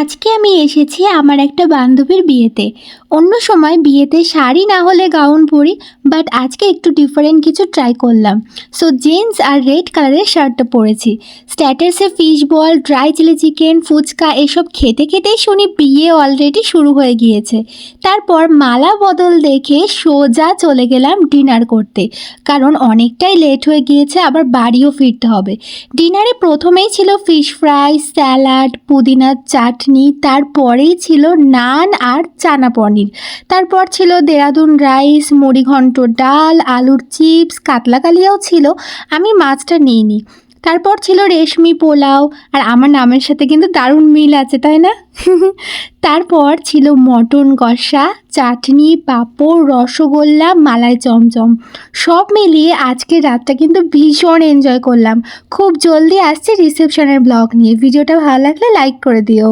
আজকে আমি এসেছি আমার একটা বান্ধবীর বিয়েতে। অন্য সময় বিয়েতে শাড়ি না হলে গাউন পরি, বাট আজকে একটু ডিফারেন্ট কিছু ট্রাই করলাম। সো জিন্স আর রেড কালারের শার্টটা পরেছি। স্ট্যাটাসে fish ball, dry chilli chicken, phuchka এসব খেতে খেতেই শুনি বিয়ে অলরেডি শুরু হয়ে গিয়েছে। তারপর মালা বদল দেখে সোজা চলে গেলাম ডিনার করতে, কারণ অনেকটাই লেট হয়ে গিয়েছে, আবার বাড়িও ফিরতে হবে। ডিনারে প্রথমেই ছিল ফিশ ফ্রাই, স্যালাড, পুদিনার চাটনি, তারপরেই ছিল নান আর চানা পনির। তারপর ছিল দেরাদুন রাইস, মুড়িঘণ্ট ডাল, আলুর চিপস, কাতলা কালিয়াও ছিল, আমি মাছটা নিইনি। তারপর ছিল রেশমি পোলাও, আর আমার নামের সাথে কিন্তু দারুণ মিল আছে, তাই না? তারপর ছিল মটন কষা, চাটনি, পাঁপড়, রসগোল্লা, মালাই চমচম। সব মিলিয়ে আজকের রাতটা কিন্তু ভীষণ এনজয় করলাম। খুব জলদি আসছে রিসেপশনের ব্লগ নিয়ে। ভিডিওটা ভালো লাগলে লাইক করে দিও।